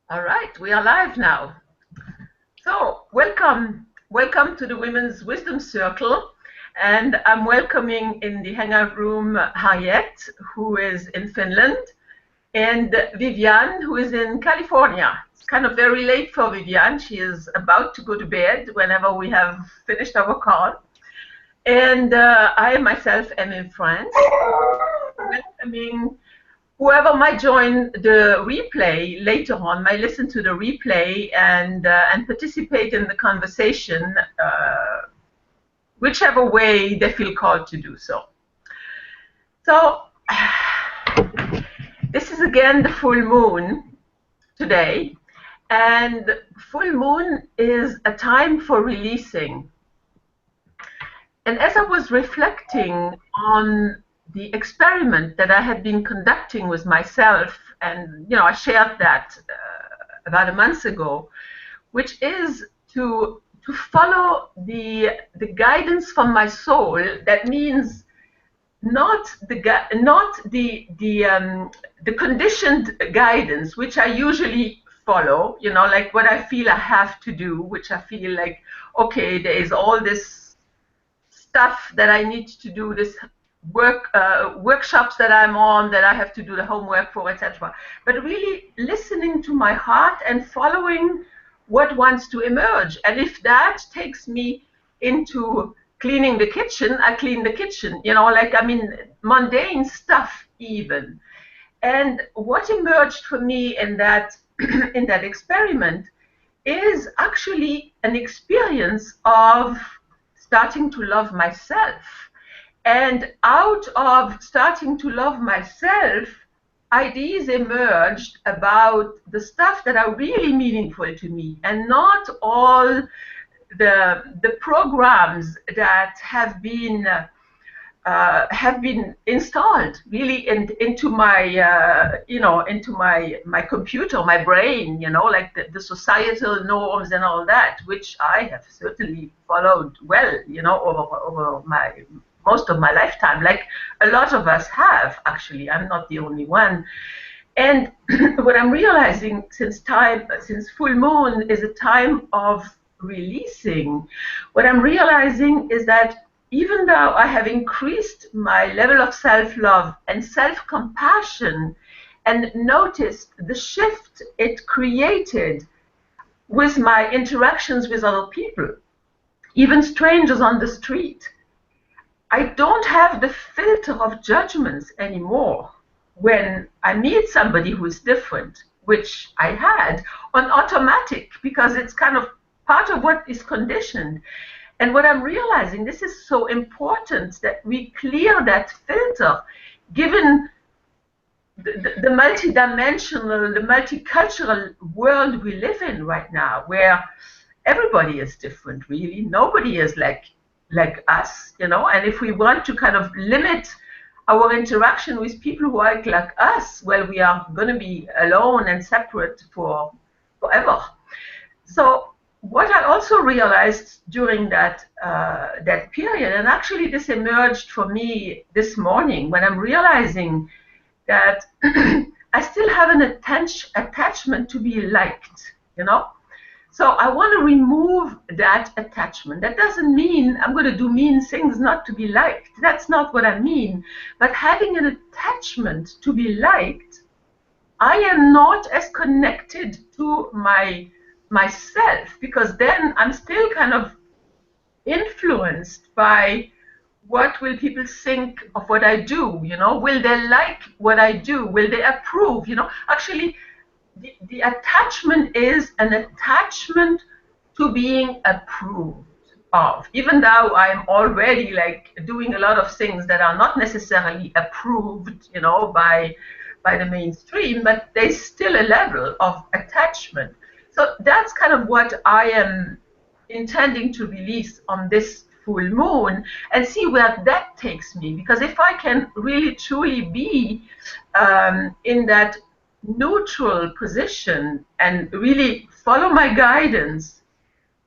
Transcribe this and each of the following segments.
All right, we are live now. So, welcome to the Women's Wisdom Circle. And I'm welcoming in the hangout room Harriet, who is in Finland, and Viviane, who is in California. It's kind of very late for Viviane. She is about to go to bed whenever we have finished our call. And I myself am in France, welcoming whoever might join the replay later on might listen to the replay and participate in the conversation, whichever way they feel called to do so. So this is again the full moon today, and full moon is a time for releasing. And as I was reflecting on the experiment that I had been conducting with myself, and I shared that about a month ago, which is to follow the guidance from my soul. That means not the conditioned guidance, which I usually follow. Like what I feel I have to do, which I feel like, okay, there is all this stuff that I need to do, this workshops that I'm on, that I have to do the homework for, etc. But really listening to my heart and following what wants to emerge. And if that takes me into cleaning the kitchen, I clean the kitchen. Mundane stuff even. And what emerged for me in that in that experiment is actually an experience of starting to love myself. And out of starting to love myself, ideas emerged about the stuff that are really meaningful to me, and not all the programs that have been installed really into my into my computer, my brain, like the societal norms and all that, which I have certainly followed well, over my most of my lifetime, like a lot of us have. Actually, I'm not the only one. And what I'm realizing, since full moon is a time of releasing, what I'm realizing is that even though I have increased my level of self-love and self-compassion and noticed the shift it created with my interactions with other people, even strangers on the street, I don't have the filter of judgments anymore when I meet somebody who is different, which I had on automatic, because it's kind of part of what is conditioned. And what I'm realizing, this is so important that we clear that filter, given the multidimensional, the multicultural world we live in right now, where everybody is different, really. Nobody is like us, And if we want to kind of limit our interaction with people who are like us, well, we are going to be alone and separate forever. So what I also realized during that period, and actually this emerged for me this morning when I'm realizing that I still have an attachment to be liked, So I want to remove that attachment. That doesn't mean I'm going to do mean things not to be liked. That's not what I mean. But having an attachment to be liked, I am not as connected to myself, because then I'm still kind of influenced by what will people think of what I do, Will they like what I do? Will they approve, Actually, the attachment is an attachment to being approved of, even though I'm already like doing a lot of things that are not necessarily approved, by the mainstream, but there's still a level of attachment. So that's kind of what I am intending to release on this full moon, and see where that takes me. Because if I can really truly be in that neutral position and really follow my guidance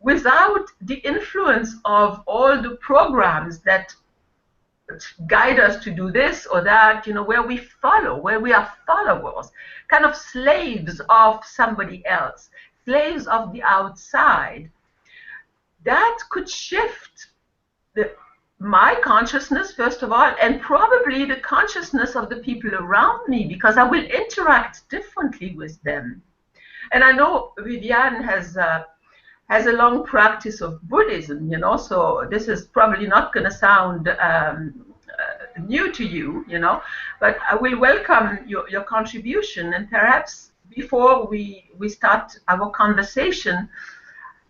without the influence of all the programs that guide us to do this or that, where we follow, where we are followers, kind of slaves of somebody else, slaves of the outside, that could shift my consciousness, first of all, and probably the consciousness of the people around me, because I will interact differently with them. And I know Viviane has a long practice of Buddhism, so this is probably not going to sound new to you, but I will welcome your contribution. And perhaps before we start our conversation,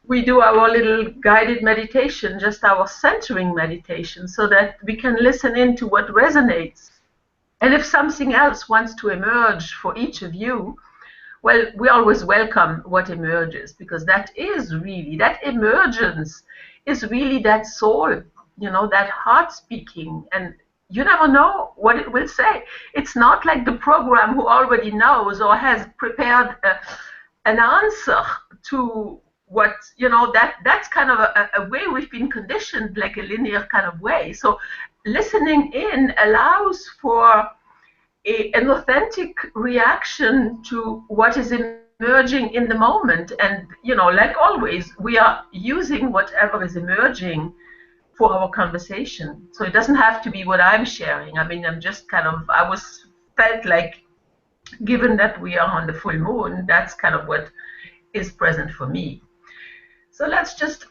we do our little guided meditation, just our centering meditation, so that we can listen into what resonates. And if something else wants to emerge for each of you, well, we always welcome what emerges, because that emergence is really that soul, that heart speaking, and you never know what it will say. It's not like the program who already knows or has prepared an answer to what, that's kind of a way we've been conditioned, like a linear kind of way. So listening in allows for an authentic reaction to what is emerging in the moment. And, like always, we are using whatever is emerging for our conversation. So it doesn't have to be what I'm sharing. I mean, I'm just felt like, given that we are on the full moon, that's kind of what is present for me. So let's just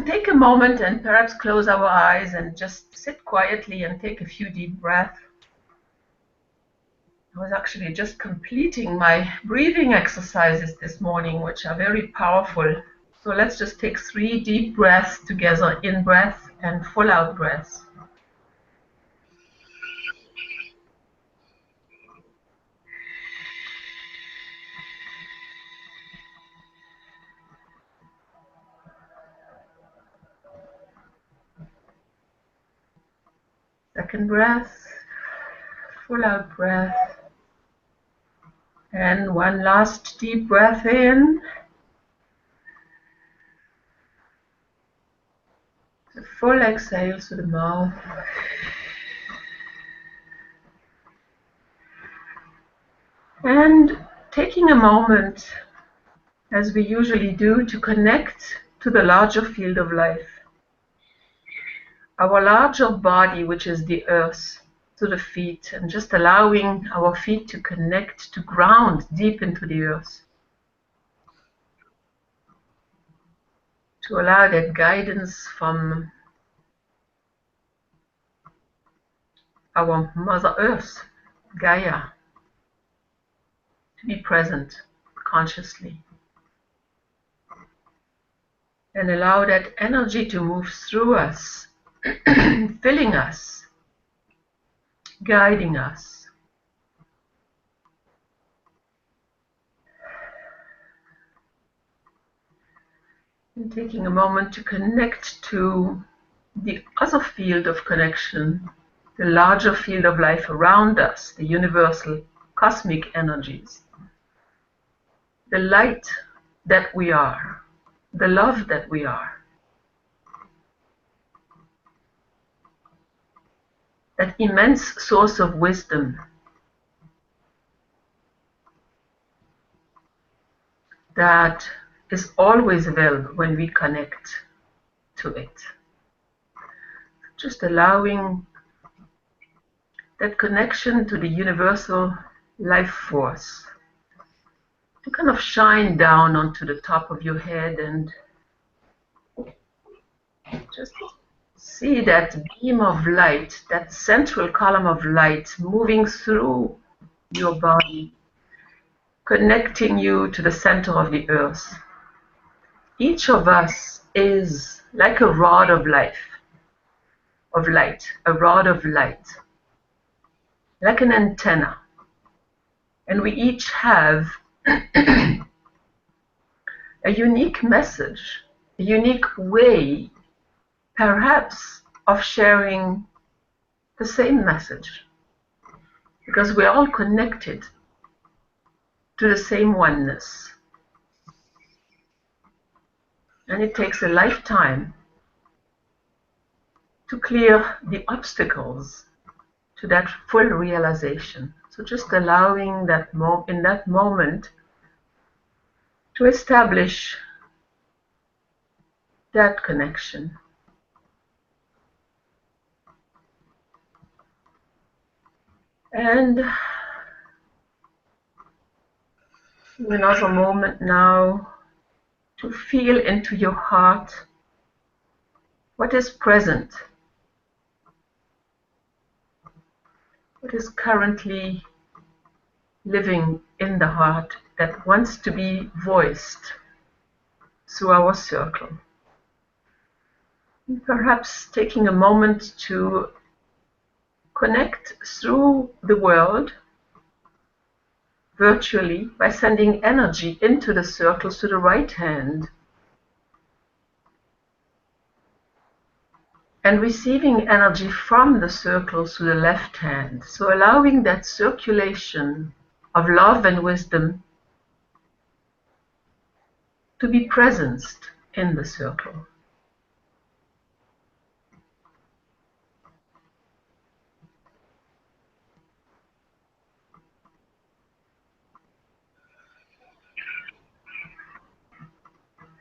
take a moment and perhaps close our eyes and just sit quietly and take a few deep breaths. I was actually just completing my breathing exercises this morning, which are very powerful. So let's just take 3 deep breaths together, in breath and full out breath. Second breath, full out breath. And one last deep breath in. A full exhale through the mouth. And taking a moment, as we usually do, to connect to the larger field of life. Our larger body, which is the earth, to the feet, and just allowing our feet to connect, to ground deep into the earth. To allow that guidance from our Mother Earth, Gaia, to be present consciously. And allow that energy to move through us, filling us, guiding us. And taking a moment to connect to the other field of connection, the larger field of life around us, the universal cosmic energies, the light that we are, the love that we are. That immense source of wisdom that is always available when we connect to it. Just allowing that connection to the universal life force to kind of shine down onto the top of your head, and just see that beam of light, that central column of light moving through your body, connecting you to the center of the earth. Each of us is like a rod of light, a rod of light, like an antenna. And we each have a unique message, a unique way, perhaps, of sharing the same message. Because we're all connected to the same oneness. And it takes a lifetime to clear the obstacles to that full realization. So just allowing that in that moment to establish that connection. And another moment now to feel into your heart what is present, what is currently living in the heart that wants to be voiced through our circle. And perhaps taking a moment to connect through the world virtually by sending energy into the circle to the right hand and receiving energy from the circle to the left hand. So allowing that circulation of love and wisdom to be presenced in the circle.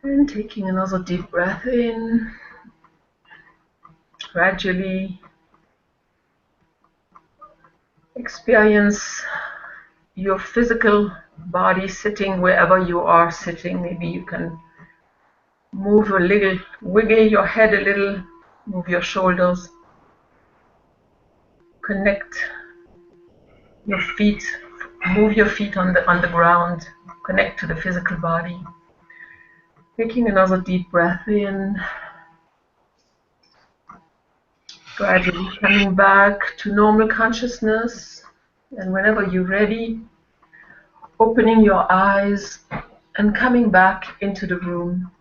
And taking another deep breath in, gradually experience your physical body sitting wherever you are sitting. Maybe you can move a little, wiggle your head a little, move your shoulders, connect your feet, move your feet on the ground, connect to the physical body. Taking another deep breath in, gradually coming back to normal consciousness, and whenever you're ready, opening your eyes and coming back into the room.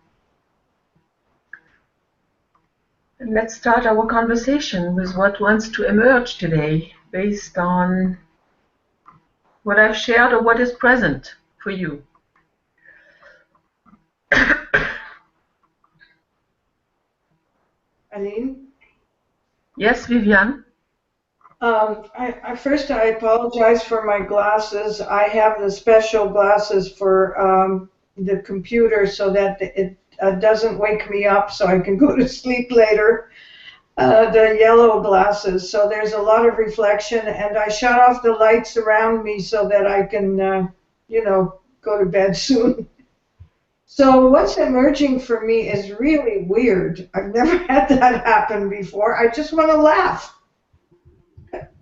And let's start our conversation with what wants to emerge today based on what I've shared or what is present for you. Aline? Yes, Viviane? First, I apologize for my glasses. I have the special glasses for the computer so that it doesn't wake me up so I can go to sleep later. The yellow glasses. So there's a lot of reflection, and I shut off the lights around me so that I can, go to bed soon. So what's emerging for me is really weird. I've never had that happen before. I just want to laugh.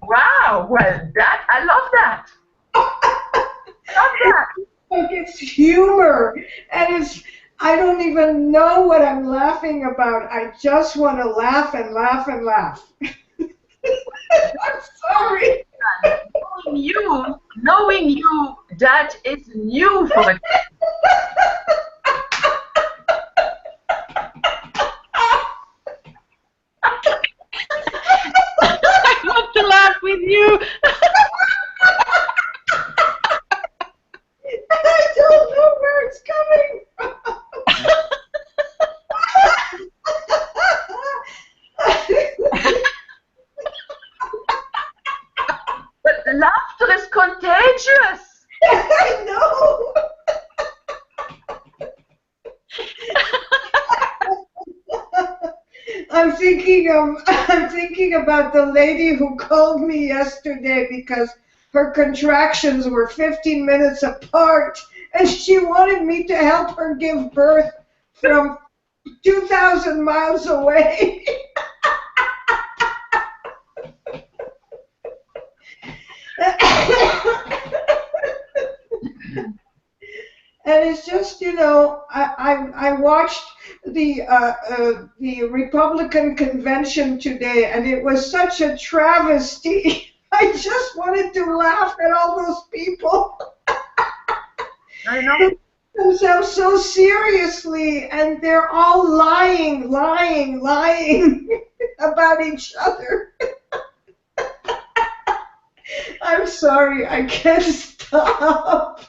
Wow, well, I love that. Love that. Like it's humor, and I don't even know what I'm laughing about. I just want to laugh and laugh and laugh. I'm sorry. Knowing you, that is new for me. I want to laugh with you. I don't know where it's coming from. But laughter is contagious. I know. I'm thinking about the lady who called me yesterday because her contractions were 15 minutes apart, and she wanted me to help her give birth from 2,000 miles away. And it's just, I watched the Republican convention today, and it was such a travesty. I just wanted to laugh at all those people. I know. Themselves so seriously, and they're all lying about each other. I'm sorry, I can't stop.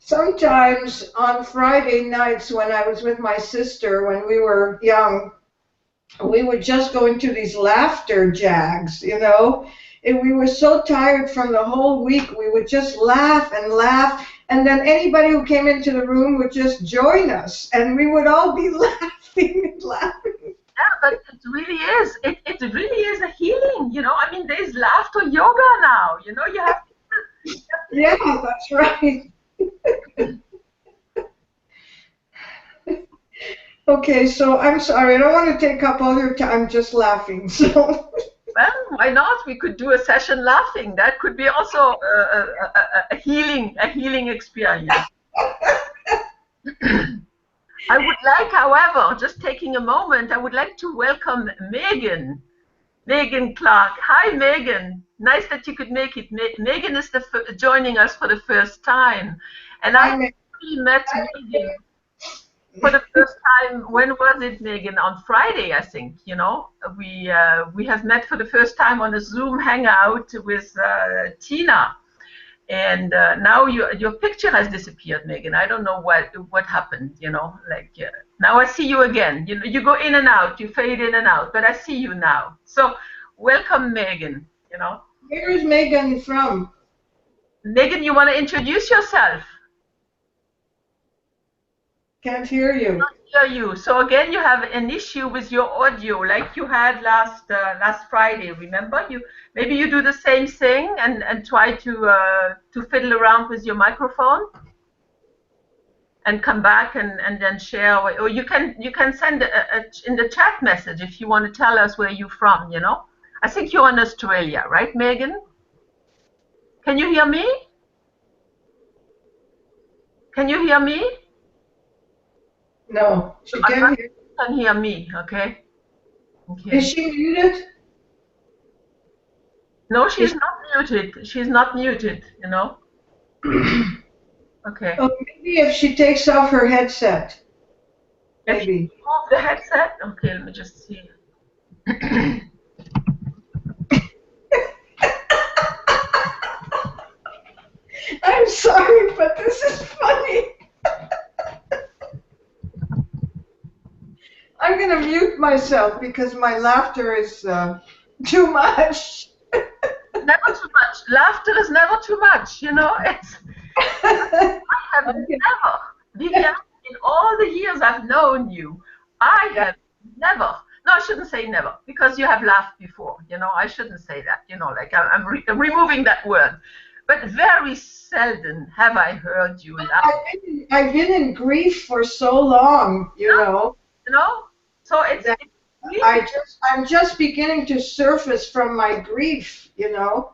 sometimes on Friday nights when I was with my sister when we were young, we would just go into these laughter jags, you know. And we were so tired from the whole week, we would just laugh and laugh. And then anybody who came into the room would just join us. And we would all be laughing and laughing. Yeah, but it really is. It really is a healing, you know. I mean, there's laughter yoga now, you know. You have to Yeah, that's right. Okay, so I'm sorry, I don't want to take up all your time just laughing. So, well, why not? We could do a session laughing. That could be also a healing experience. I would like, however, just taking a moment, I would like to welcome Megan Clark. Hi, Megan. Nice that you could make it. Megan is joining us for the first time, and I actually met Megan for the first time. When was it, Megan? On Friday, I think. You know, we have met for the first time on a Zoom hangout with Tina, and now your picture has disappeared, Megan. I don't know what happened. You know, like now I see you again. You go in and out, you fade in and out, but I see you now. So welcome, Megan. You know. Where is Megan from? Megan, you want to introduce yourself? Can't hear you. Can't hear you. So again, you have an issue with your audio, like you had last Friday. Remember, maybe you do the same thing and try to fiddle around with your microphone, and come back and then share. Or you can send in the chat message if you want to tell us where you're from. You know, I think you're in Australia, right, Megan? Can you hear me? Can you hear me? No, she can't hear. Can hear me, okay? Okay. Is she muted? No, she's not muted. She's not muted, you know? Okay. Oh, maybe if she takes off her headset. Maybe. Off the headset? Okay, let me just see. I'm sorry, but this is funny. I'm going to mute myself because my laughter is too much. Never too much. Laughter is never too much, you know? I have never, Vivian, in all the years I've known you, I have never, no, I shouldn't say never, because you have laughed before, you know? I shouldn't say that, you know, like I'm removing that word. But very seldom have I heard you laugh. I've been in grief for so long, you know. You know? So it's really, I'm just beginning to surface from my grief, you know.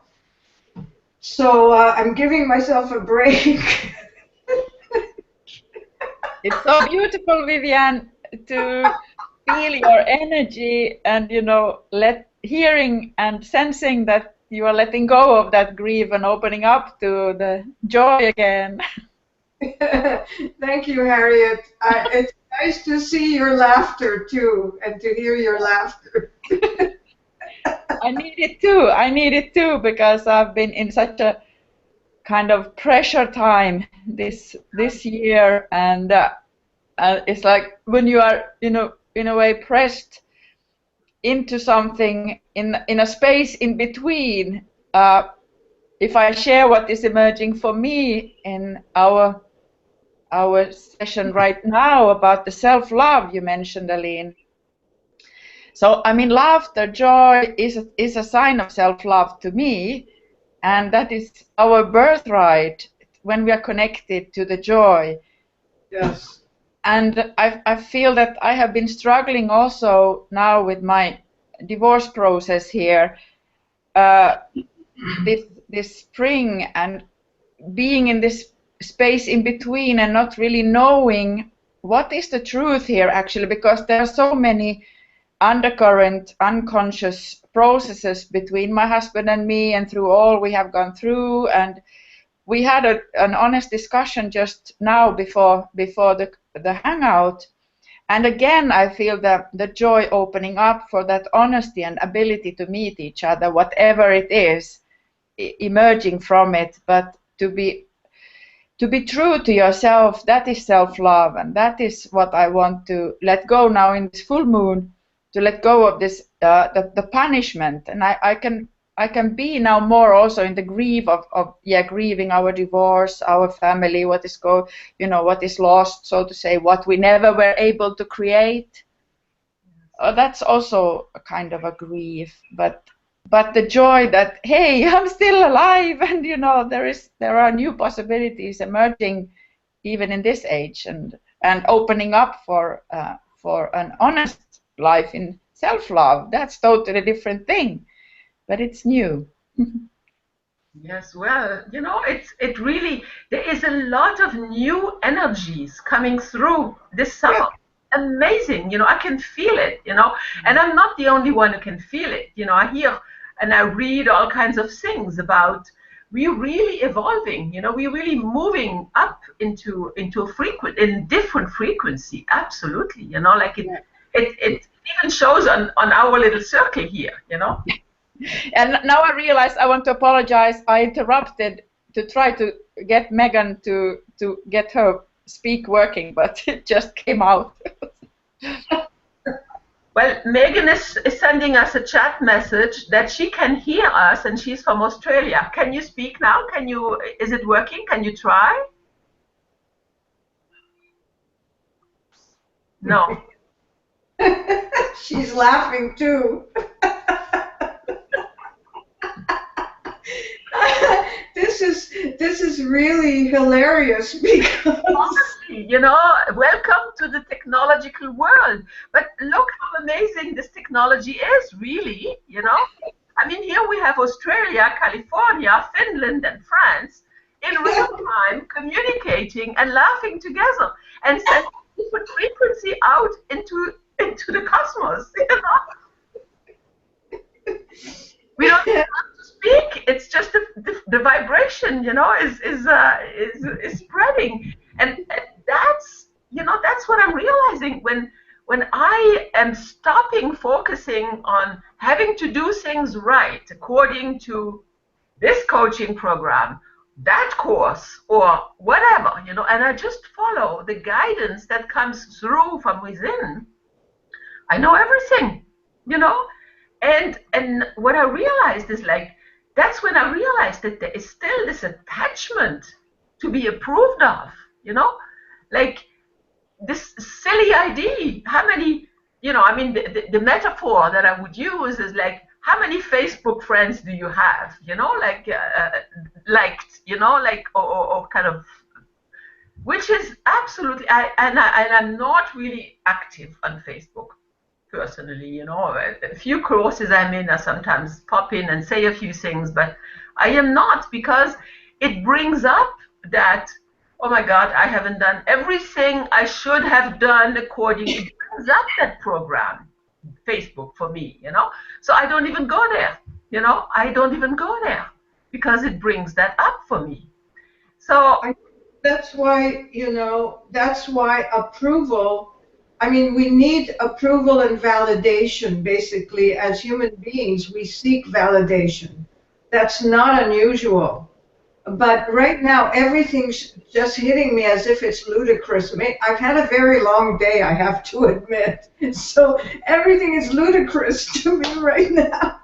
So I'm giving myself a break. It's so beautiful, Vivian, to feel your energy and, you know, hearing and sensing that you are letting go of that grief and opening up to the joy again. Thank you, Harriet. It's nice to see your laughter too, and to hear your laughter. I need it too, because I've been in such a kind of pressure time this year, and it's like when you are, you know, in a way pressed into something in a space in between. If I share what is emerging for me in our session right now about the self-love you mentioned, Aline. So I mean, laughter, joy is a sign of self-love to me, and that is our birthright when we are connected to the joy. Yes. And I feel that I have been struggling also now with my divorce process here this spring, and being in this space in between and not really knowing what is the truth here actually, because there are so many undercurrent unconscious processes between my husband and me, and through all we have gone through. And we had an honest discussion just now before the hangout, and again I feel the joy opening up for that honesty and ability to meet each other, whatever it is emerging from it, but to be to be true to yourself, that is self-love, and that is what I want to let go now in this full moon, to let go of this the punishment. And I can be now more also in the grief of grieving our divorce, our family, what is lost, so to say, what we never were able to create. That's also a kind of a grief, but the joy that, hey, I'm still alive, and there are new possibilities emerging even in this age, and opening up for an honest life in self-love. That's totally different thing, but it's new. Yes, well, it really, there is a lot of new energies coming through this summer. Yeah. Amazing, I can feel it, and I'm not the only one who can feel it. I hear and I read all kinds of things about we're really evolving, we're really moving up into a different frequency. Absolutely, like it even shows on our little circle here, And now I realize I want to apologize. I interrupted to try to get Megan to get her speak working, but it just came out. Well, Megan is sending us a chat message that she can hear us, and she's from Australia. Can you speak now? Is it working? Can you try? No. She's laughing too. This is really hilarious because honestly, welcome to the technological world. But look how amazing this technology is, really, I mean, here we have Australia, California, Finland, and France in real time communicating and laughing together and sending different frequency out into the cosmos, We don't have to speak. It's just the vibration, is spreading, and that's that's what I'm realizing when I am stopping focusing on having to do things right according to this coaching program, that course, or whatever, and I just follow the guidance that comes through from within. I know everything, and what I realized is that's when I realized that there is still this attachment to be approved of, like this silly idea. How many, I mean, the metaphor that I would use is like, how many Facebook friends do you have, liked, or kind of, which is absolutely, I'm not really active on Facebook. Personally, a few courses I'm in, I sometimes pop in and say a few things, but I am not, because it brings up that, oh my God, I haven't done everything I should have done according. It brings up that program, Facebook, for me, so I don't even go there, I don't even go there because it brings that up for me. So that's why approval. I mean, we need approval and validation. Basically, as human beings, we seek validation. That's not unusual. But right now, everything's just hitting me as if it's ludicrous. I've had a very long day, I have to admit. So everything is ludicrous to me right now.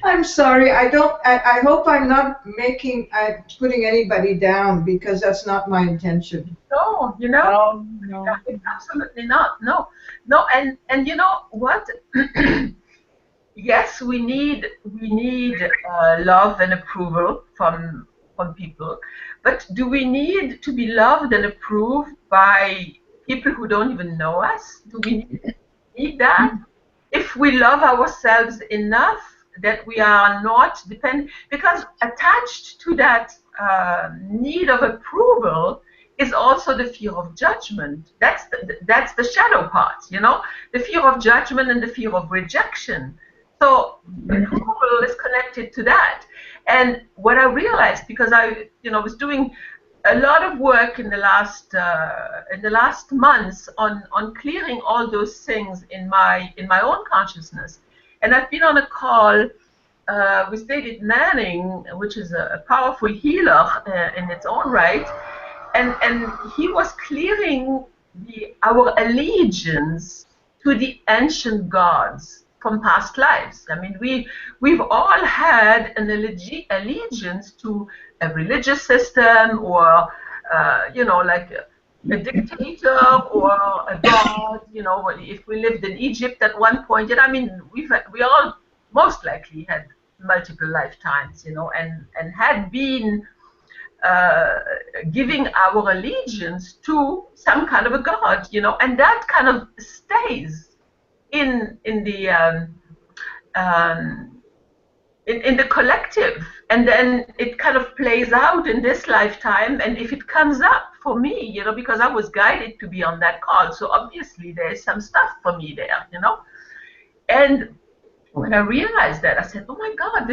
I'm sorry. I hope I'm not putting anybody down, because that's not my intention. No, No. Absolutely not. No, and you know what? Yes, we need love and approval from people, but do we need to be loved and approved by people who don't even know us? Do we need that? If we love ourselves enough that we are not dependent, because attached to that need of approval is also the fear of judgment. That's the shadow part, the fear of judgment and the fear of rejection. So approval is connected to that. And what I realized, because I was doing a lot of work in the last months on clearing all those things in my own consciousness, and I've been on a call with David Manning, which is a powerful healer in its own right, and he was clearing our allegiance to the ancient gods from past lives. I mean, we've all had an allegiance to a religious system, or like a dictator or a god. If we lived in Egypt at one point, I mean, we all most likely had multiple lifetimes, and had been uh, giving our allegiance to some kind of a god, and that kind of stays in the um, in the collective, and then it kind of plays out in this lifetime. And if it comes up for me, because I was guided to be on that call, so obviously there's some stuff for me there, And when I realized that, I said, "Oh my God,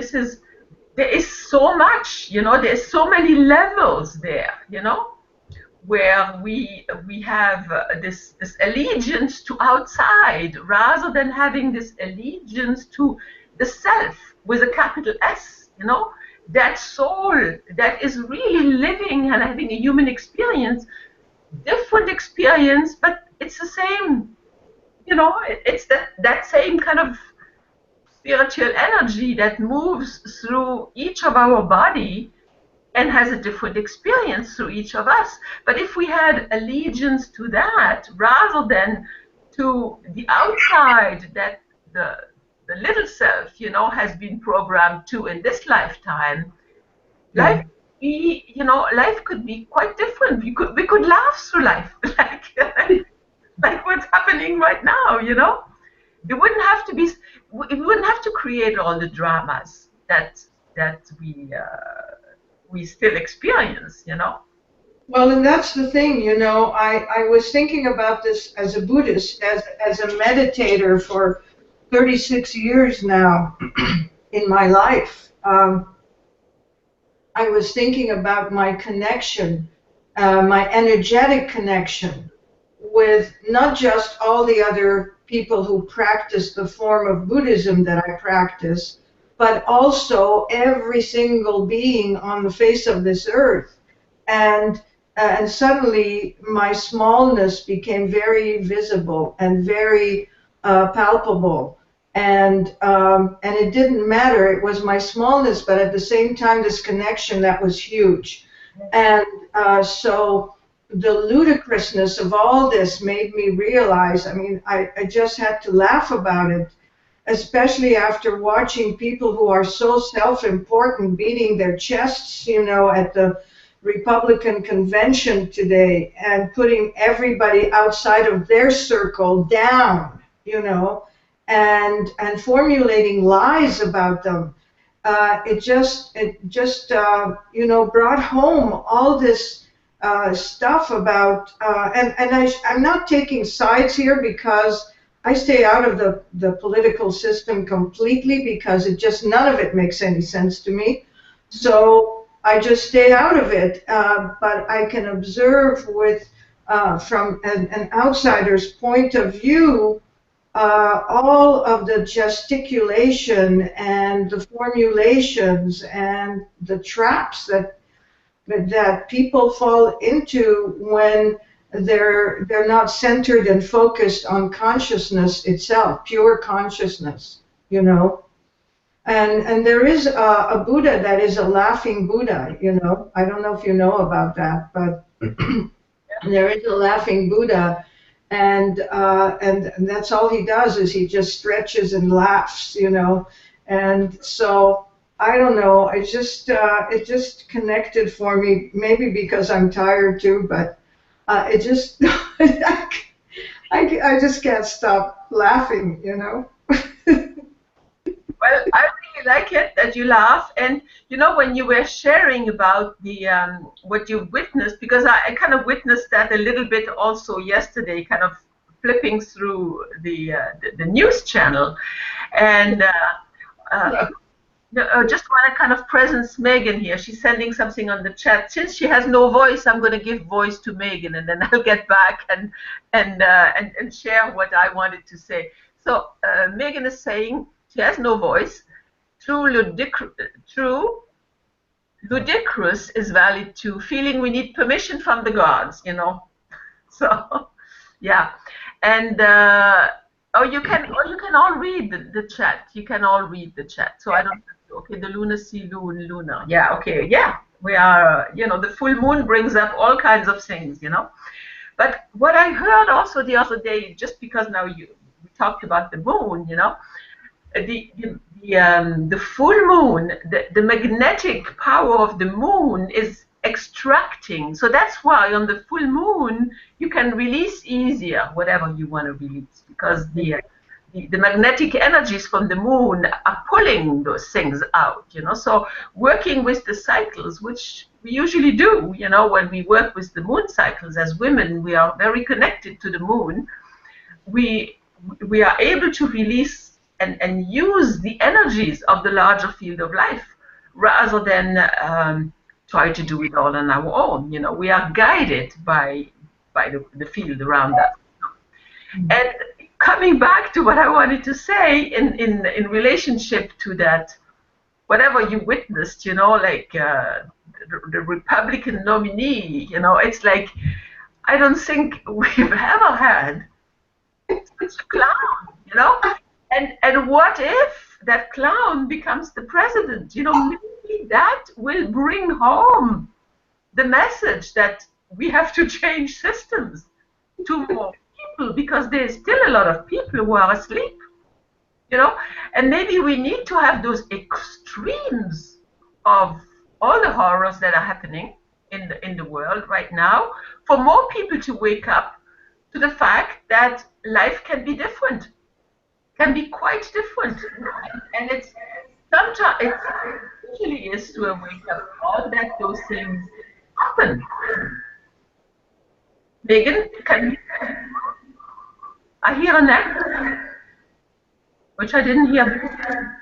there is so much, there's so many levels there, where we have this allegiance to outside rather than having this allegiance to the self with a capital S, that soul that is really living and having a human experience, different experience, but it's the same, it's that same kind of spiritual energy that moves through each of our body and has a different experience through each of us. But if we had allegiance to that rather than to the outside that the little self, has been programmed to in this lifetime, life life could be quite different. We could laugh through life, like what's happening right now, It wouldn't have to be. We wouldn't have to create all the dramas that we still experience, Well, and that's the thing, I was thinking about this as a Buddhist, as a meditator for 36 years now in my life. I was thinking about my connection, my energetic connection with not just all the other people who practice the form of Buddhism that I practice, but also every single being on the face of this earth. And suddenly my smallness became very visible and very palpable. And it didn't matter. It was my smallness, but at the same time, this connection that was huge. And so the ludicrousness of all this made me realize, I mean, I just had to laugh about it, especially after watching people who are so self-important beating their chests, at the Republican convention today and putting everybody outside of their circle down, and formulating lies about them. It just brought home all this stuff about, I'm not taking sides here because I stay out of the political system completely because none of it makes any sense to me. So I just stay out of it. But I can observe from an outsider's point of view, all of the gesticulation and the formulations and the traps that people fall into when they're not centered and focused on consciousness itself, pure consciousness, And there is a Buddha that is a laughing Buddha, I don't know if you know about that, but there is a laughing Buddha, and that's all he does is he just stretches and laughs, And so I don't know. It just connected for me. Maybe because I'm tired too, but it just I just can't stop laughing, Well, I really like it that you laugh, and when you were sharing about the what you witnessed, because I kind of witnessed that a little bit also yesterday, kind of flipping through the news channel, and just want to kind of presence Megan here. She's sending something on the chat. Since she has no voice, I'm going to give voice to Megan, and then I'll get back and share what I wanted to say. So Megan is saying she has no voice, true ludicrous is valid too. Feeling we need permission from the gods, you know. So, yeah, and you can all read the chat. You can all read the chat. So I don't. Okay, the lunacy, lunar. Yeah. Okay. Yeah, we are. You know, the full moon brings up all kinds of things. You know. But what I heard also the other day, just because now we talked about the moon, you know, the full moon, the magnetic power of the moon is extracting. So that's why on the full moon you can release easier whatever you want to release, because the magnetic energies from the moon are pulling those things out, you know. So working with the cycles, which we usually do, you know, when we work with the moon cycles as women, we are very connected to the moon. We are able to release and use the energies of the larger field of life rather than try to do it all on our own. You know, we are guided by the field around us. And coming back to what I wanted to say in relationship to that, whatever you witnessed, you know, like the Republican nominee, you know, it's like, I don't think we've ever had such a clown, you know. And what if that clown becomes the president? You know, maybe that will bring home the message that we have to change systems to more people, because there's still a lot of people who are asleep, you know. And maybe we need to have those extremes of all the horrors that are happening in the world right now for more people to wake up to the fact that life can be different. Can be quite different, and it's sometimes it usually is to a wake up call that those things happen. Megan, can you? I hear an echo, which I didn't hear.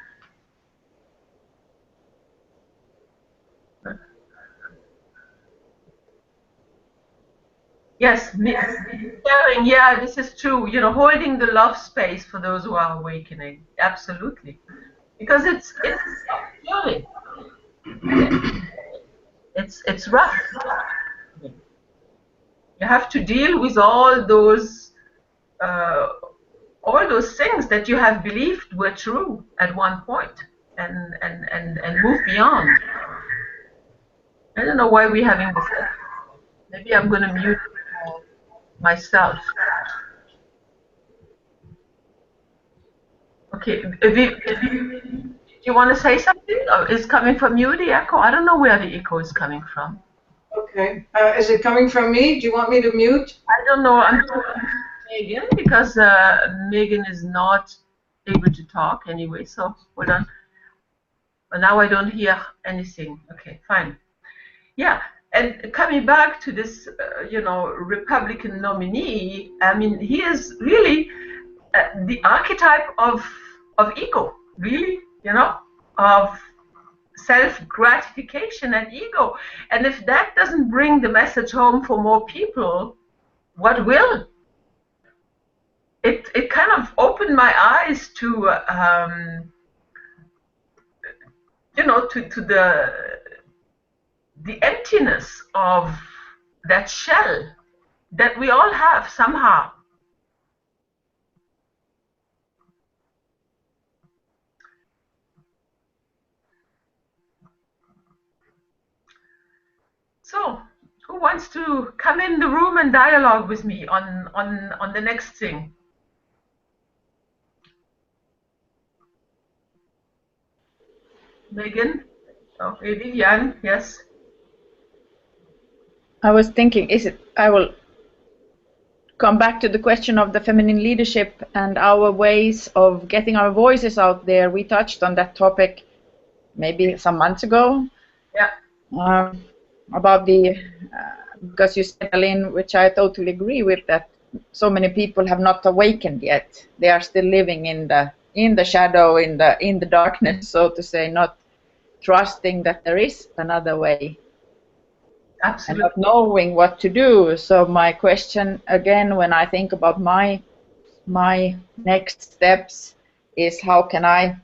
Yes, sharing. Yeah, this is true. You know, holding the love space for those who are awakening. Absolutely, because it's really it's rough. You have to deal with all those things that you have believed were true at one point, and move beyond. I don't know why we're having this. Maybe I'm going to mute myself. Okay, do you want to say something? Or is coming from you, the echo? I don't know where the echo is coming from. Okay. Is it coming from me? Do you want me to mute? I don't know. I'm Megan, because Megan is not able to talk anyway. So hold on. But now I don't hear anything. Okay, fine. Yeah. And coming back to this, you know, Republican nominee, I mean, he is really the archetype of ego, really, you know, of self-gratification and ego. And if that doesn't bring the message home for more people, what will? It kind of opened my eyes to, you know, to the emptiness of that shell that we all have somehow. So, who wants to come in the room and dialogue with me on the next thing? Megan? Okay, Vivian, yes. I was thinking, I will come back to the question of the feminine leadership and our ways of getting our voices out there. We touched on that topic maybe some months ago. Yeah. About because you said, Aline, which I totally agree with, that so many people have not awakened yet. They are still living in the shadow, in the darkness, so to say, not trusting that there is another way. Absolutely. And not knowing what to do. So my question again, when I think about my next steps, is how can I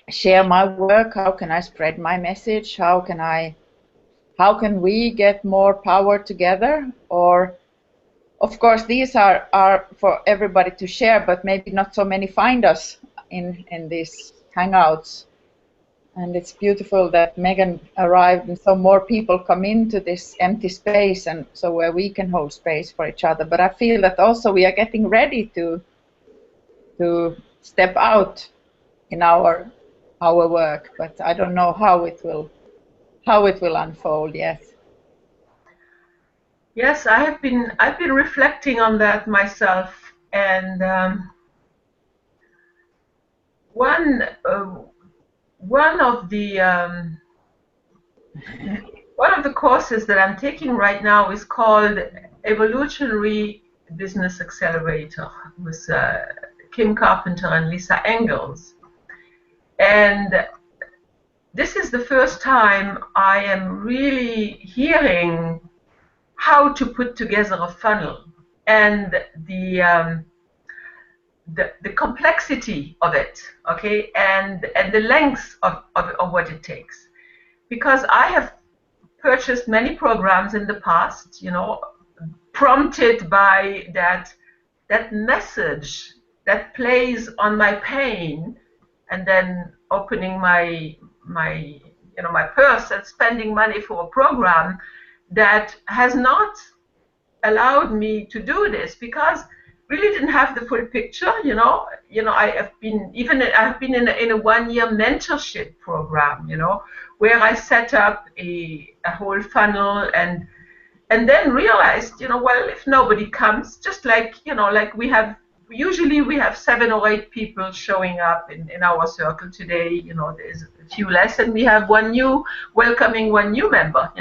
share my work? How can I spread my message? How can we get more power together? Or, of course, these are for everybody to share, but maybe not so many find us in these hangouts. And it's beautiful that Megan arrived and so more people come into this empty space, and so where we can hold space for each other. But I feel that also we are getting ready to step out in our work, but I don't know how it will unfold yet. Yes, I've been reflecting on that myself, and one of the courses that I'm taking right now is called Evolutionary Business Accelerator with Kim Carpenter and Lisa Engels. And this is the first time I am really hearing how to put together a funnel and the complexity of it, okay, and the length of what it takes. Because I have purchased many programs in the past, you know, prompted by that message that plays on my pain, and then opening my purse and spending money for a program that has not allowed me to do this, because really didn't have the full picture. I have been in a 1-year mentorship program, where I set up a whole funnel, and then realized, well, if nobody comes, just like, like we have 7 or 8 people showing up in our circle today, there's a few less, and we have welcoming one new member,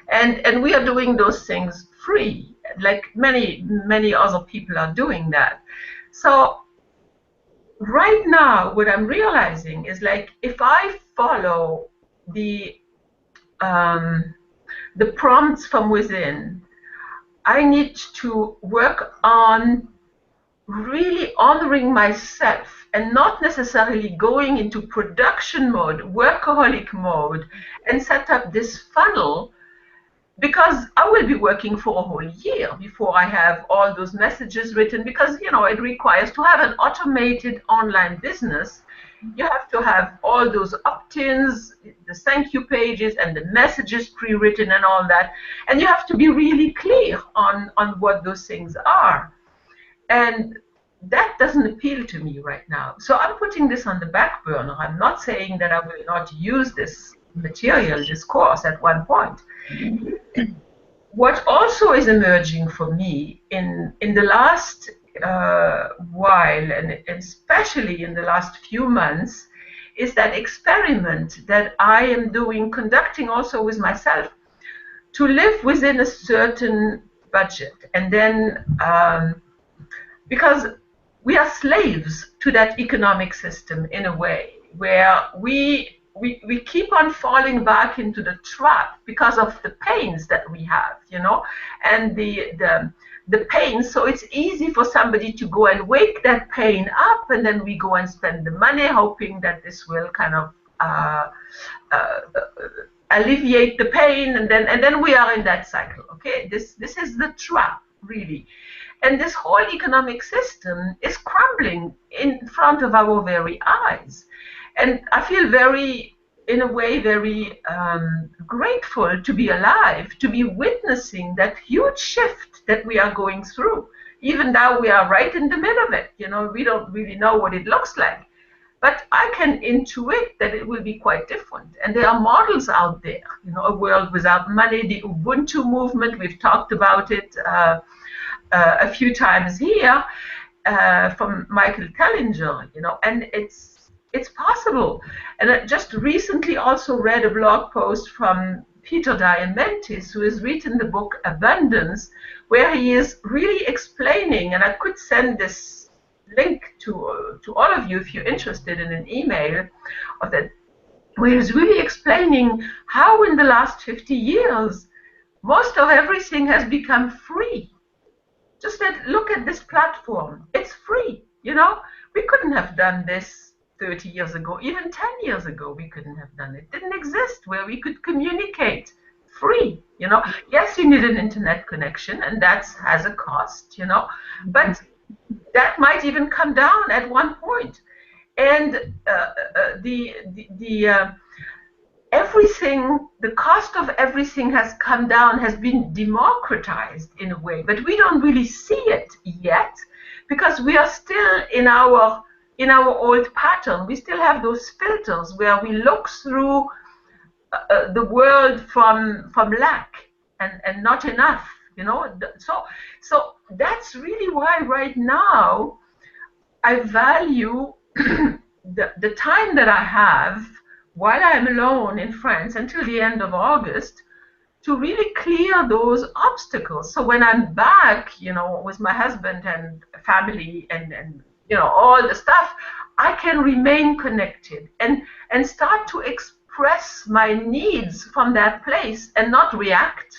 and we are doing those things free, like many other people are doing that. So right now, what I'm realizing is, like, if I follow the prompts from within, I need to work on really honoring myself and not necessarily going into production mode, workaholic mode, and set up this funnel, because I will be working for a whole year before I have all those messages written, because it requires, to have an automated online business, you have to have all those opt-ins, the thank you pages, and the messages pre-written and all that, and you have to be really clear on what those things are. And that doesn't appeal to me right now. So I'm putting this on the back burner. I'm not saying that I will not use this material, this course, at one point. What also is emerging for me in the last while, and especially in the last few months, is that experiment that I am conducting also with myself, to live within a certain budget. And then, because we are slaves to that economic system in a way, where we keep on falling back into the trap because of the pains that we have, and the pain. So it's easy for somebody to go and wake that pain up, and then we go and spend the money, hoping that this will kind of alleviate the pain, and then we are in that cycle. Okay, this is the trap, really. And this whole economic system is crumbling in front of our very eyes. And I feel in a way, very grateful to be alive, to be witnessing that huge shift that we are going through. Even though we are right in the middle of it, we don't really know what it looks like. But I can intuit that it will be quite different. And there are models out there, a world without money, the Ubuntu movement, we've talked about it a few times here, from Michael Tellinger, and it's possible. And I just recently also read a blog post from Peter Diamandis, who has written the book Abundance, where he is really explaining, and I could send this link to all of you if you're interested in an email of that, where he's really explaining how in the last 50 years most of everything has become free. Just look at this platform. It's free, We couldn't have done this 30 years ago, even 10 years ago, we couldn't have done it. It didn't exist where we could communicate free, you know. Yes, you need an internet connection, and that has a cost, you know, but that might even come down at one point. And everything, the cost of everything has come down, has been democratized in a way, but we don't really see it yet because we are still in our old pattern. We still have those filters where we look through the world from lack and not enough, you know. So that's really why right now I value the time that I have while I'm alone in France until the end of August to really clear those obstacles. So when I'm back, you know, with my husband and family and you know, all the stuff, I can remain connected and start to express my needs from that place and not react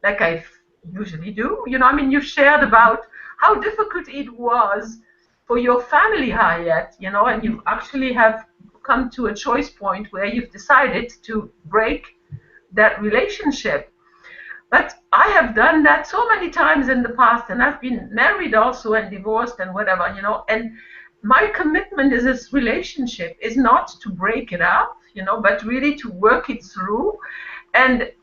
like I usually do. You know, I mean, you shared about how difficult it was for your family, Harriet, you know, and you actually have come to a choice point where you've decided to break that relationship. But I have done that so many times in the past, and I've been married also and divorced and whatever, you know, and my commitment is this relationship is not to break it up, you know, but really to work it through. And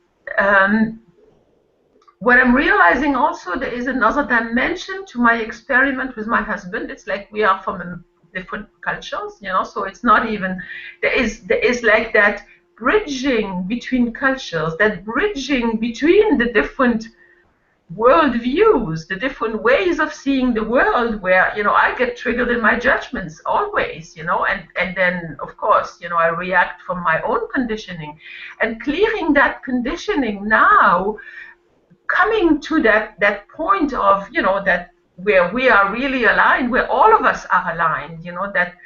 what I'm realizing also, there is another dimension to my experiment with my husband. It's like we are from different cultures, you know, so it's not even, there is like that bridging between cultures, that bridging between the different worldviews, the different ways of seeing the world, where, you know, I get triggered in my judgments always, you know, and then of course, you know, I react from my own conditioning, and clearing that conditioning now, coming to that point of, you know, that where we are really aligned, where all of us are aligned, you know, that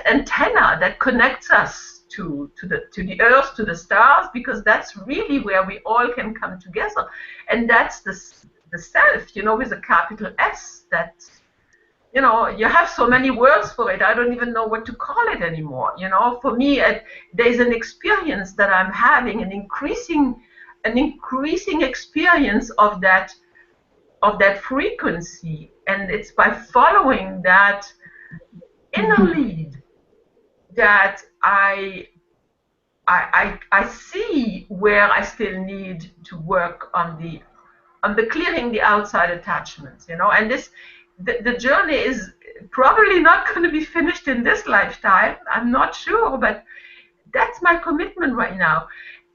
antenna that connects us to the earth, to the stars, because that's really where we all can come together. And that's the self, you know, with a capital S. That, you know, you have so many words for it, I don't even know what to call it anymore. You know, for me, there's an experience that I'm having, an increasing experience of that frequency, and it's by following that inner lead that I see where I still need to work on the clearing the outside attachments, you know. And the journey is probably not going to be finished in this lifetime, I'm not sure, but that's my commitment right now.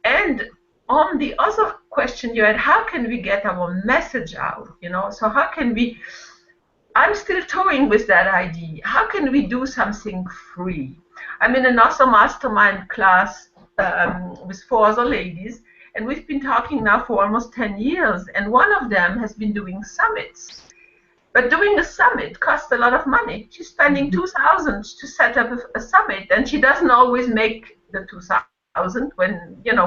And on the other question you had, how can we get our message out, you know? So how can we, I'm still toying with that idea. How can we do something free? I'm in another mastermind class with 4 other ladies, and we've been talking now for almost 10 years, and one of them has been doing summits. But doing a summit costs a lot of money. She's spending $2,000 to set up a summit, and she doesn't always make the $2,000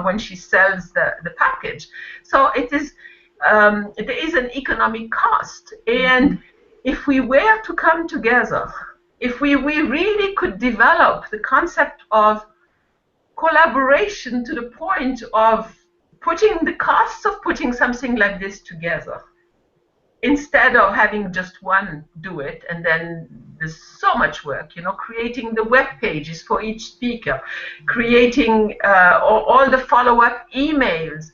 when she sells the package. So it is there is an economic cost, and if we were to come together, if we really could develop the concept of collaboration to the point of putting the costs of putting something like this together, instead of having just one do it, and then there's so much work, you know, creating the web pages for each speaker, creating all the follow-up emails,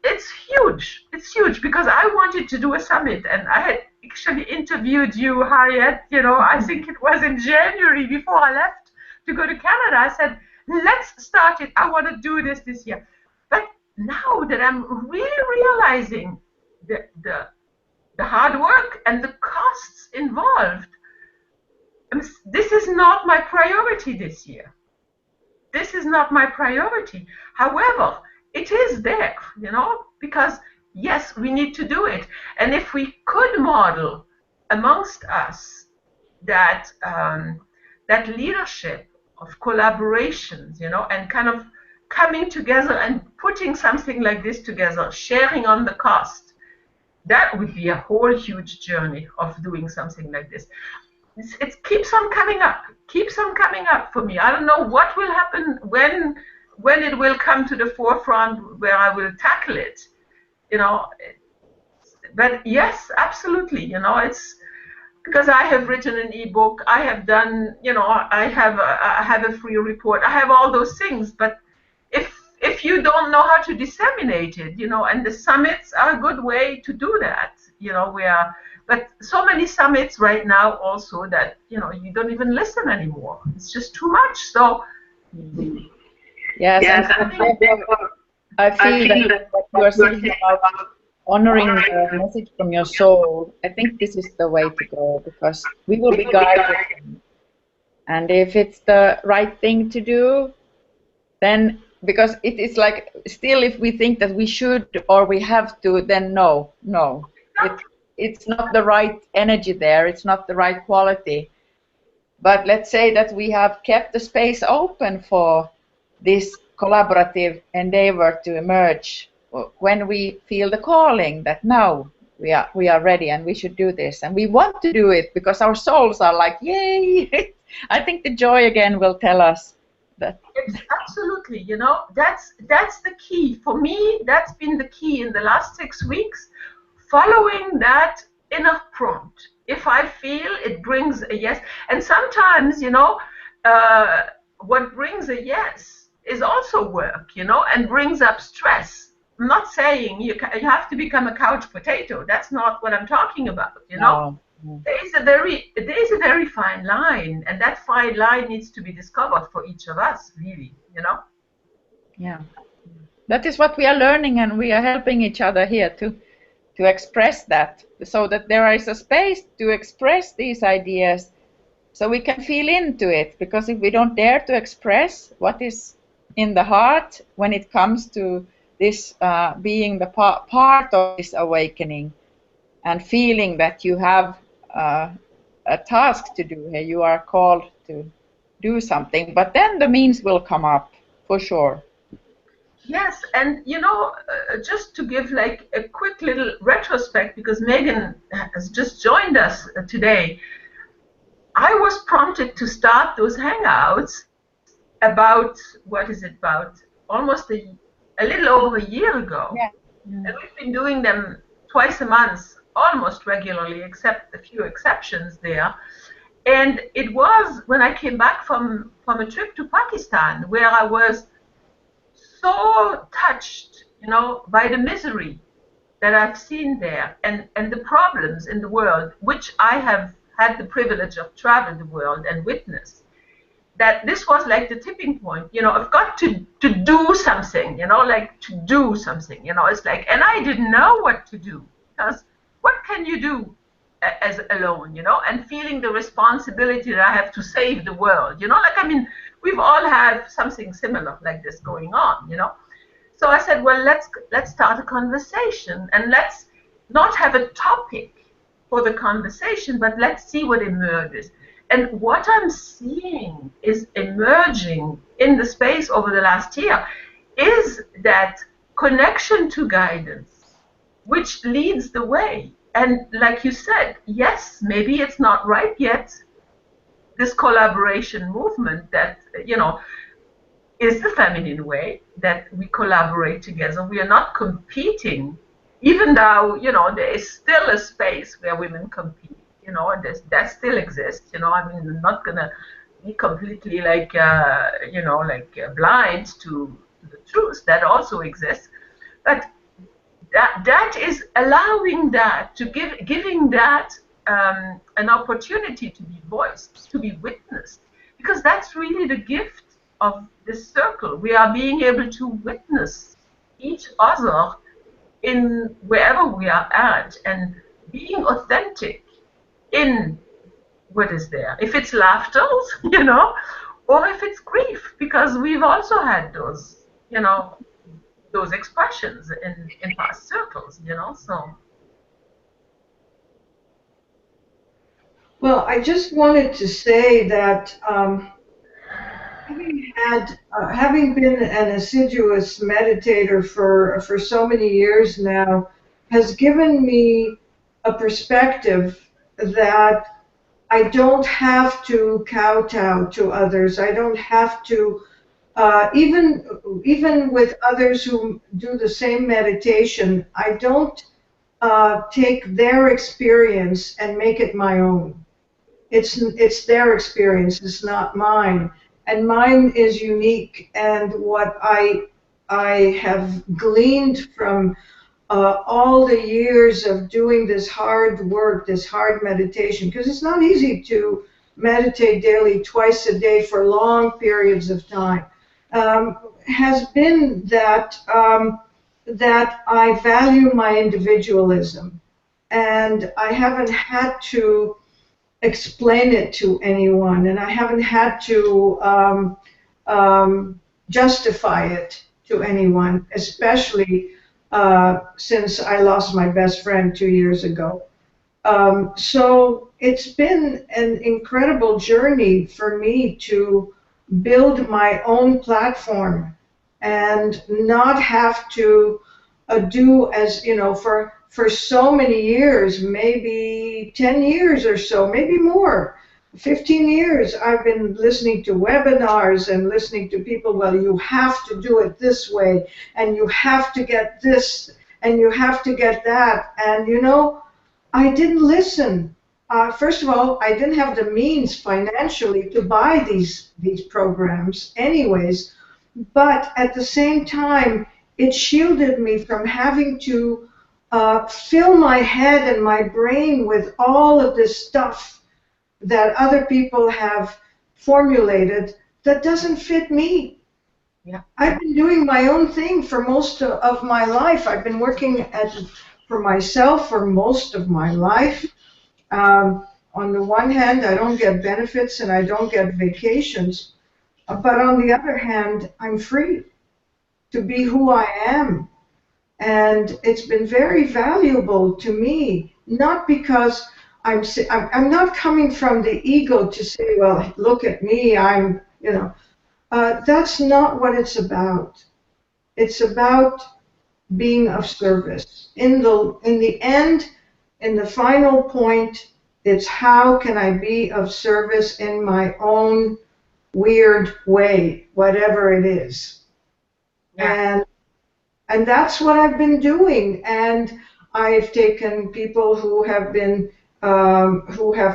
it's huge, because I wanted to do a summit, and I had actually interviewed you, Harriet, you know, I think it was in January before I left to go to Canada. I said, let's start it, I want to do this year. But now that I'm really realizing the hard work and the costs involved, this is not my priority this year. This is not my priority. However, it is there, you know, because yes, we need to do it. And if we could model amongst us that that leadership of collaborations, you know, and kind of coming together and putting something like this together, sharing on the cost, that would be a whole huge journey of doing something like this. It keeps on coming up. keeps on coming up for me. I don't know what will happen when it will come to the forefront where I will tackle it, you know. But yes, absolutely, you know, it's because I have written an ebook, I have done, you know, I have a free report, I have all those things. But if you don't know how to disseminate it, you know, and the summits are a good way to do that, you know, but so many summits right now also that, you know, you don't even listen anymore. It's just too much. So yes, and therefore, I feel that what you are saying about honoring the message from your soul, I think this is the way to go, because we will be guided. And if it's the right thing to do, then, because it is like, still if we think that we should or we have to, then no. It's not the right energy there, it's not the right quality. But let's say that we have kept the space open for this collaborative endeavor to emerge when we feel the calling that now we are ready and we should do this, and we want to do it because our souls are like, yay. I think the joy again will tell us that. It's absolutely, you know, that's the key for me. That's been the key in the last 6 weeks, following that inner prompt. If I feel it brings a yes, and sometimes, you know, what brings a yes is also work, you know, and brings up stress. I'm not saying you have to become a couch potato. That's not what I'm talking about, you know. No. There is a very fine line, and that fine line needs to be discovered for each of us, really, you know. Yeah, that is what we are learning, and we are helping each other here to express that, so that there is a space to express these ideas, so we can feel into it. Because if we don't dare to express what is in the heart when it comes to this being the part of this awakening, and feeling that you have a task to do here, you are called to do something, but then the means will come up for sure. Yes, and you know, just to give like a quick little retrospect, because Megan has just joined us today, I was prompted to start those hangouts about, what is it, about almost a little over a year ago. Yeah. And we've been doing them twice a month, almost regularly, except a few exceptions there. And it was when I came back from a trip to Pakistan, where I was so touched, you know, by the misery that I've seen there, and the problems in the world, which I have had the privilege of traveling the world and witness, that this was like the tipping point. You know, I've got to do something, you know, like to do something, you know. It's like, and I didn't know what to do, because what can you do as alone, you know, and feeling the responsibility that I have to save the world, you know, like, I mean, we've all had something similar like this going on, you know. So I said, well, let's start a conversation, and let's not have a topic for the conversation, but let's see what emerges. And what I'm seeing is emerging in the space over the last year is that connection to guidance, which leads the way. And like you said, yes, maybe it's not right yet, this collaboration movement that, you know, is the feminine way, that we collaborate together. We are not competing, even though, you know, there is still a space where women compete, you know, and that still exists, you know. I mean, I'm not going to be completely like, you know, like blind to the truth that also exists. But that is allowing that, to giving that an opportunity to be voiced, to be witnessed, because that's really the gift of this circle. We are being able to witness each other in wherever we are at, and being authentic in what is there. If it's laughter, you know, or if it's grief, because we've also had those, you know, those expressions in past circles, you know. So. Well, I just wanted to say that having been an assiduous meditator for so many years now, has given me a perspective that I don't have to kowtow to others. I don't have to, even with others who do the same meditation, I don't take their experience and make it my own. It's their experience. It's not mine, and mine is unique. And what I have gleaned from all the years of doing this hard work, this hard meditation, because it's not easy to meditate daily, twice a day for long periods of time, has been that I value my individualism, and I haven't had to explain it to anyone, and I haven't had to justify it to anyone, especially since I lost my best friend 2 years ago. So it's been an incredible journey for me to build my own platform and not have to do as, for so many years, maybe 10 years or so, maybe more, 15 years, I've been listening to webinars and listening to people, well, you have to do it this way, and you have to get this, and you have to get that. And, I didn't listen. First of all, I didn't have the means financially to buy these programs anyways, but at the same time, it shielded me from having to fill my head and my brain with all of this stuff that other people have formulated that doesn't fit me. Yeah. I've been doing my own thing for most of my life. I've been working for myself for most of my life. On the one hand, I don't get benefits and I don't get vacations, but on the other hand, I'm free to be who I am. And it's been very valuable to me, not because I'm not coming from the ego to say, well, look at me, that's not what it's about. It's about being of service. In the end, in the final point, it's how can I be of service in my own weird way, whatever it is. Yeah. And that's what I've been doing. And I've taken people who have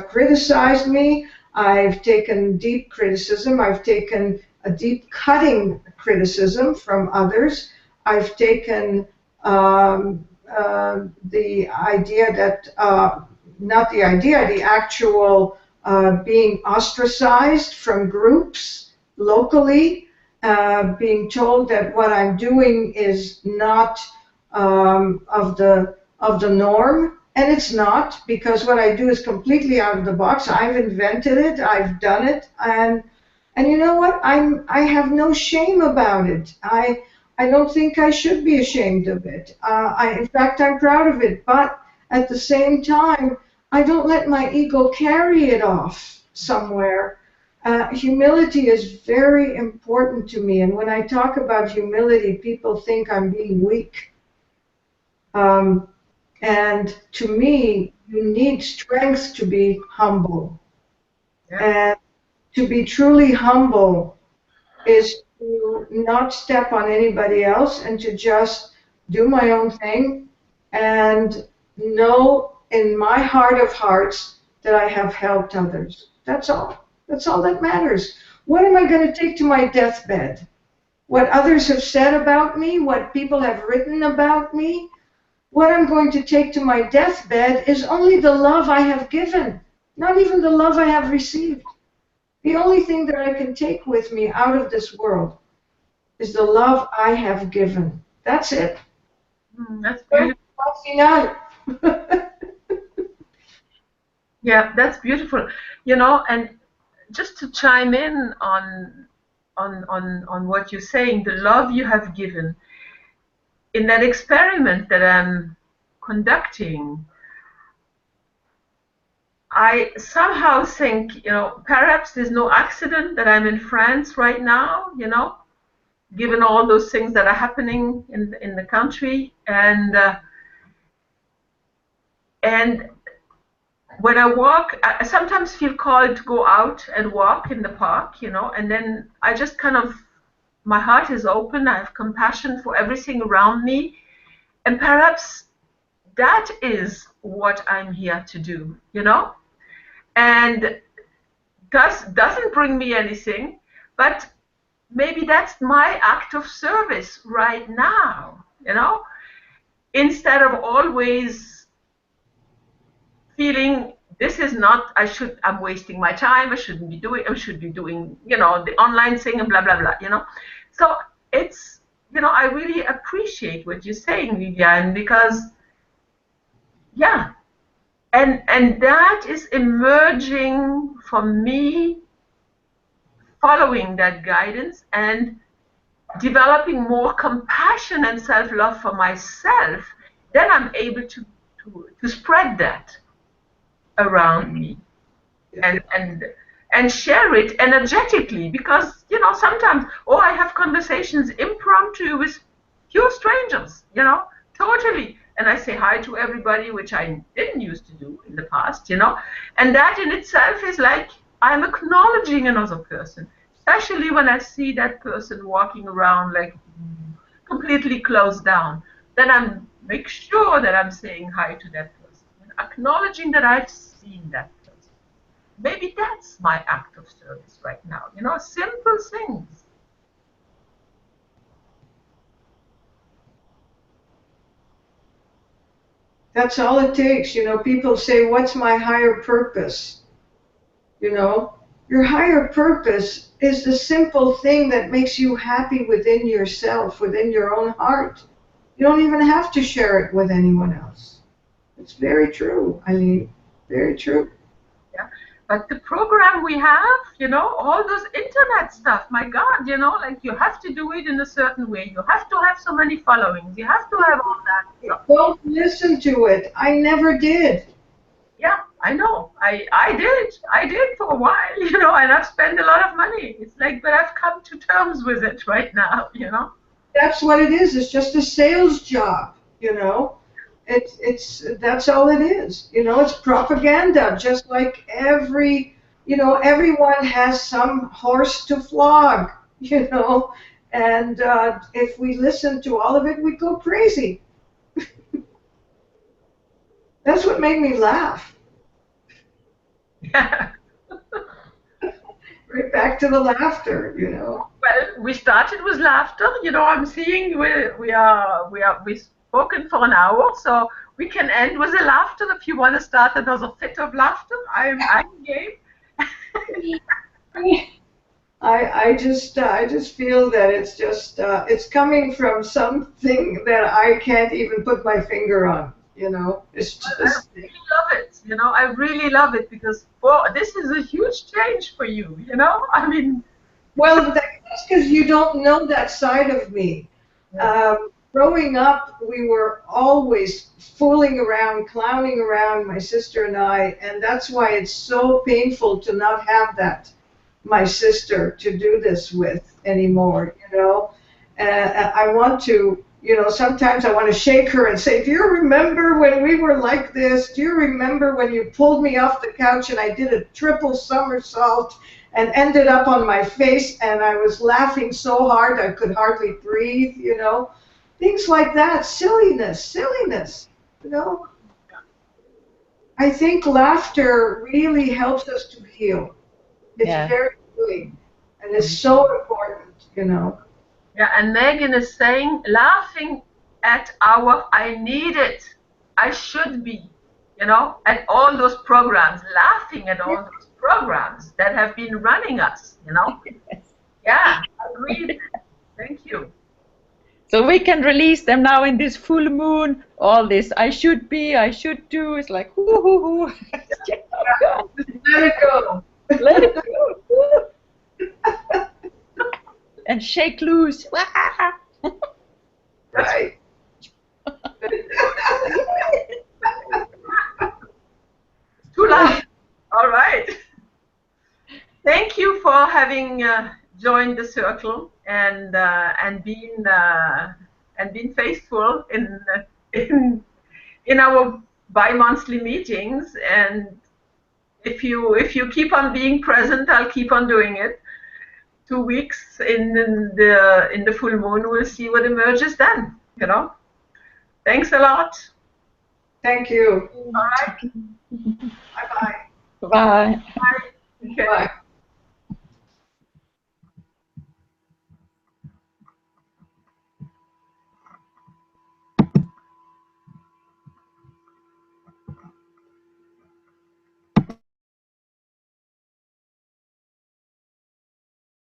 criticized me. I've taken deep criticism. I've taken a deep cutting criticism from others. I've taken the idea that, not the idea, the actual being ostracized from groups locally, being told that what I'm doing is not of the norm, and it's not, because what I do is completely out of the box. I've invented it, I've done it, and you know what? I have no shame about it. I don't think I should be ashamed of it. In fact, I'm proud of it. But at the same time, I don't let my ego carry it off somewhere. Humility is very important to me. And when I talk about humility, people think I'm being weak. And to me, you need strength to be humble. Yeah. And to be truly humble is to not step on anybody else and to just do my own thing and know in my heart of hearts that I have helped others. That's all. That's all that matters. What am I going to take to my deathbed? What others have said about me, what people have written about me, what I'm going to take to my deathbed is only the love I have given, not even the love I have received. The only thing that I can take with me out of this world is the love I have given. That's it. That's beautiful. Yeah, that's beautiful. And just to chime in on what you're saying, the love you have given in that experiment that I'm conducting, I somehow think, perhaps there's no accident that I'm in France right now, given all those things that are happening in the country, and when I walk, I sometimes feel called to go out and walk in the park, you know, and then I just kind of, my heart is open. I have compassion for everything around me, and perhaps that is what I'm here to do, you know, and doesn't bring me anything, but maybe that's my act of service right now, you know, instead of always feeling this is not, I'm wasting my time, I should be doing, you know, the online thing and blah, blah, blah, you know. So it's, you know, I really appreciate what you're saying, Viviane, because, yeah, and that is emerging for me, following that guidance and developing more compassion and self-love for myself, then I'm able to spread that around me and share it energetically, because you know sometimes I have conversations impromptu with few strangers, you know, totally, and I say hi to everybody, which I didn't used to do in the past, you know, and that in itself is like I'm acknowledging another person, especially when I see that person walking around like completely closed down, then I'm make sure that I'm saying hi to that person, acknowledging that I've seen that person. Maybe that's my act of service right now. You know, simple things. That's all it takes. You know, people say, what's my higher purpose? You know, your higher purpose is the simple thing that makes you happy within yourself, within your own heart. You don't even have to share it with anyone else. It's very true, Eileen. Very true. Yeah. But the program we have, you know, all those internet stuff, my God, you know, like you have to do it in a certain way. You have to have so many followings. You have to have all that stuff. Don't listen to it. I never did. Yeah, I know. I did for a while, you know, and I've spent a lot of money. It's like, but I've come to terms with it right now, you know. That's what it is. It's just a sales job, you know. It's that's all it is. You know, it's propaganda. Just like everyone has some horse to flog, you know. And if we listen to all of it, we go crazy. That's what made me laugh. Yeah. Right back to the laughter, you know. Well, we started with laughter. You know, I'm seeing we've spoken for an hour, so we can end with a laughter. If you want to start another fit of laughter, I'm game. I just feel that it's just it's coming from something that I can't even put my finger on. You know, it's I just. really love it. You know, I really love it because this is a huge change for you. You know, I mean. Well, that's because you don't know that side of me. Growing up, we were always fooling around, clowning around, my sister and I, and that's why it's so painful to not have that, my sister, to do this with anymore, you know. I want to, you know, sometimes I want to shake her and say, do you remember when we were like this? Do you remember when you pulled me off the couch and I did a triple somersault and ended up on my face and I was laughing so hard I could hardly breathe, you know? Things like that, silliness, you know? I think laughter really helps us to heal. It's very healing, and it's so important, you know. Yeah, and Megan is saying, laughing at our I need it, I should be, you know, at all those programs, laughing at all those programs that have been running us, you know. Yeah, agreed. Thank you. So we can release them now in this full moon. All this I should be, I should do. It's like hoo hoo hoo. Let it go. Let it go. And shake loose. Right. Too loud. All right. Thank you for having joined the circle and being faithful in our bi-monthly meetings, and if you keep on being present, I'll keep on doing it. 2 weeks in the full moon, we'll see what emerges then. You know. Thanks a lot. Thank you. All right. Bye-bye. Bye. Bye. Okay. Bye.